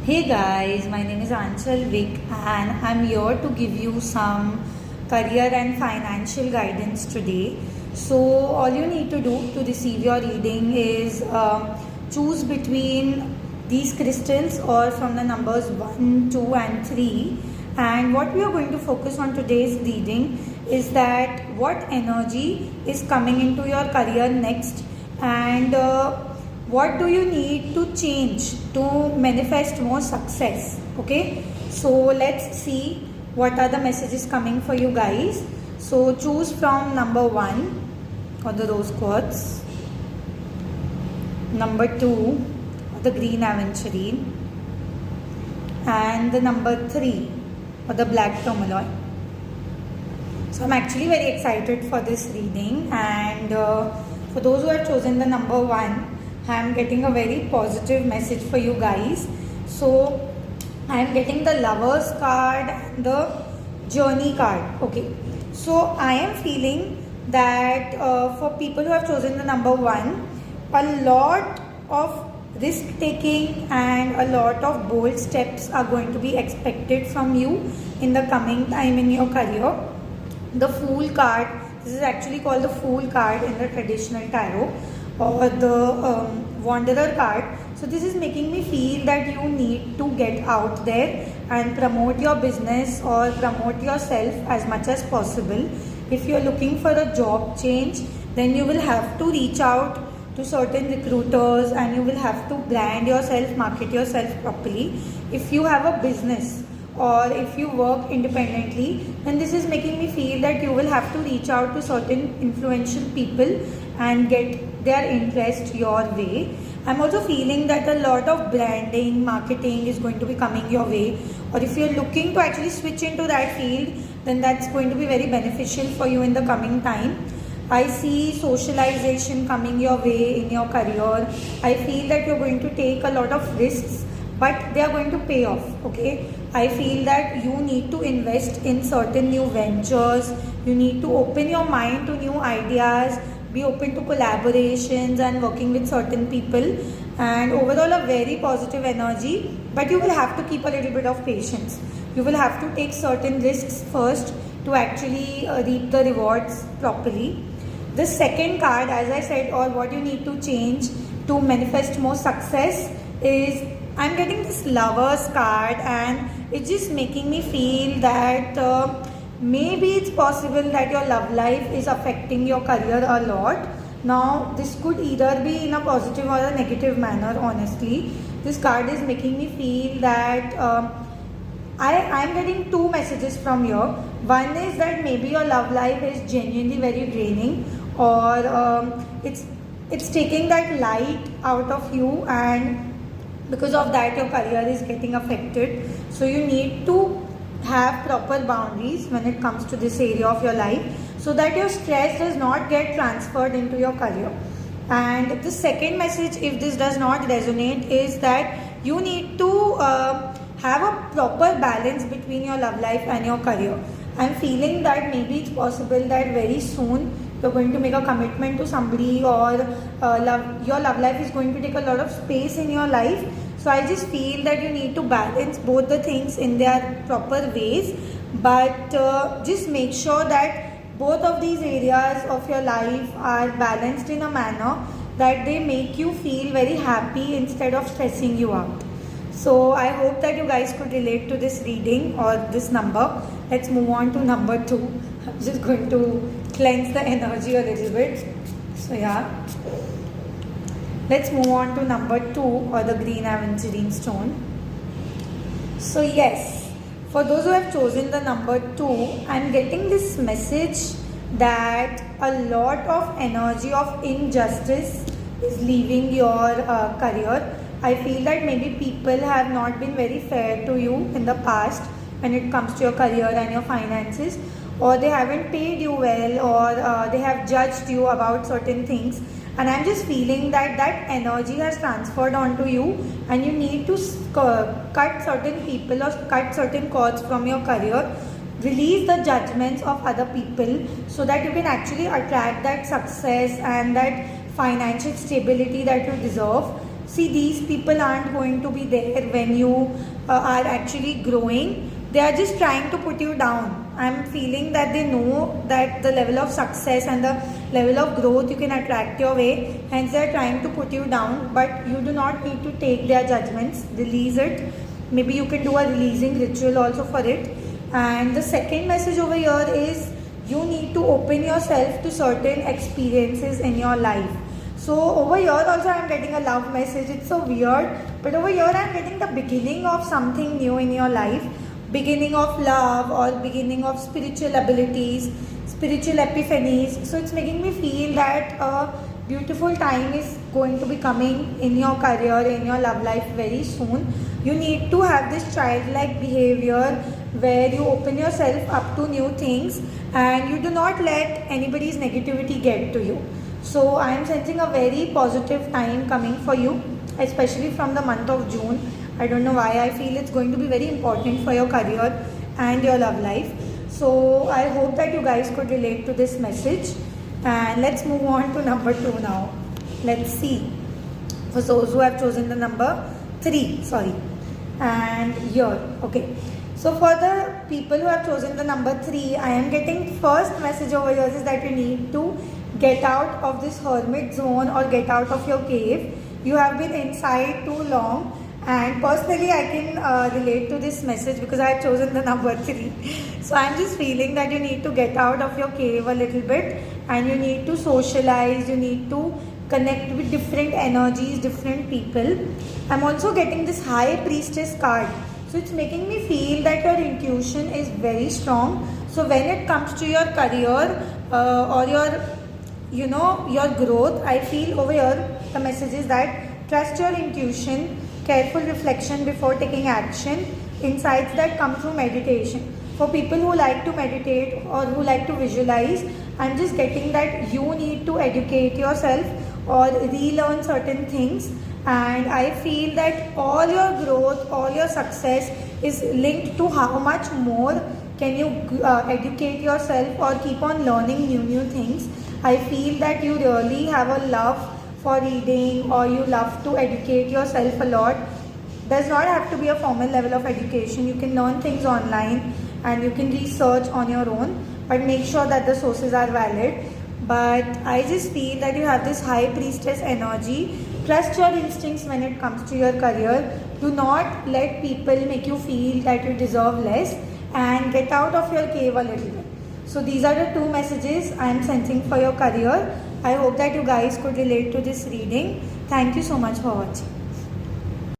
Hey guys, my name is Anchal Vic and I'm here to give you some career and financial guidance today. So, all you need to do to receive your reading is choose between these crystals or from the numbers 1, 2, and 3. And what we are going to focus on today's reading is that what energy is coming into your career next and what do you need to change to manifest more success. Okay, so let's see what are the messages coming for you guys. So choose from number 1 or the rose quartz, number 2 or the green aventurine, and the number 3 or the black tourmaline. So I'm actually very excited for this reading, and for those who have chosen the number 1, I am getting a very positive message for you guys. So I am getting the lovers card and the journey card. Okay, so I am feeling that for people who have chosen the number 1, a lot of risk taking and a lot of bold steps are going to be expected from you in the coming time in your career. The Fool card, this is actually called the Fool card in the traditional tarot, or the Wanderer card. So this is making me feel that you need to get out there and promote your business or promote yourself as much as possible. If you're looking for a job change, then you will have to reach out to certain recruiters and you will have to brand yourself, market yourself properly. If you have a business or if you work independently, then this is making me feel that you will have to reach out to certain influential people and get their interest your way. I'm also feeling that a lot of branding, marketing is going to be coming your way, or if you're looking to actually switch into that field, then that's going to be very beneficial for you in the coming time. I see socialization coming your way in your career. I feel that you're going to take a lot of risks, but they are going to pay off. Okay, I feel that you need to invest in certain new ventures. You need to open your mind to new ideas, be open to collaborations and working with certain people, and overall a very positive energy. But you will have to keep a little bit of patience. You will have to take certain risks first to actually reap the rewards properly. The second card, as I said, or what you need to change to manifest more success is, I'm getting this Lovers card, and it's just making me feel that maybe it's possible that your love life is affecting your career a lot. Now, this could either be in a positive or a negative manner, honestly. This card is making me feel that I'm getting two messages from here. One is that maybe your love life is genuinely very draining, or it's taking that light out of you, and because of that your career is getting affected. So you need to have proper boundaries when it comes to this area of your life, so that your stress does not get transferred into your career. And the second message, if this does not resonate, is that you need to have a proper balance between your love life and your career. I'm feeling that maybe it's possible that very soon you're going to make a commitment to somebody, or your love life is going to take a lot of space in your life. So I just feel that you need to balance both the things in their proper ways, but just make sure that both of these areas of your life are balanced in a manner that they make you feel very happy instead of stressing you out. So I hope that you guys could relate to this reading or this number. Let's move on to number 2. I'm just going to cleanse the energy a little bit. So yeah, let's move on to number 2 or the green aventurine stone. So yes, for those who have chosen the number 2, I'm getting this message that a lot of energy of injustice is leaving your career. I feel that maybe people have not been very fair to you in the past when it comes to your career and your finances, or they haven't paid you well, or they have judged you about certain things. And I'm just feeling that that energy has transferred onto you, and you need to cut certain people or cut certain cords from your career. Release the judgments of other people so that you can actually attract that success and that financial stability that you deserve. See, these people aren't going to be there when you are actually growing. They are just trying to put you down. I'm feeling that they know that the level of success and the level of growth you can attract your way, hence they are trying to put you down, but you do not need to take their judgments. Release it. Maybe you can do a releasing ritual also for it. And the second message over here is you need to open yourself to certain experiences in your life. So over here also I am getting a love message. It's so weird, but over here I am getting the beginning of something new in your life. Beginning of love or beginning of spiritual abilities, spiritual epiphanies. So it's making me feel that a beautiful time is going to be coming in your career, in your love life very soon. You need to have this childlike behavior where you open yourself up to new things and you do not let anybody's negativity get to you. So I am sensing a very positive time coming for you, especially from the month of June. I don't know why I feel it's going to be very important for your career and your love life. So I hope that you guys could relate to this message. And let's move on to number 2 now. Let's see. For those who have chosen the number 3, and here, okay. So for the people who have chosen the number 3, I am getting first message over here is that you need to get out of this hermit zone or get out of your cave. You have been inside too long. And personally, I can relate to this message because I have chosen the number 3. So I'm just feeling that you need to get out of your cave a little bit and you need to socialize, you need to connect with different energies, different people. I'm also getting this High Priestess card. So it's making me feel that your intuition is very strong. So when it comes to your career or your growth, I feel over here the message is that trust your intuition, careful reflection before taking action, insights that come through meditation. For people who like to meditate or who like to visualize, I'm just getting that you need to educate yourself or relearn certain things. And I feel that all your growth, all your success is linked to how much more can you educate yourself or keep on learning new things. I feel that you really have a love for reading or you love to educate yourself a lot. Does not have to be a formal level of education. You can learn things online and you can research on your own, but make sure that the sources are valid. But I just feel that you have this High Priestess energy. Trust your instincts when it comes to your career. Do not let people make you feel that you deserve less, and get out of your cave a little bit. So these are the 2 messages I am sensing for your career. I hope that you guys could relate to this reading. Thank you so much for watching.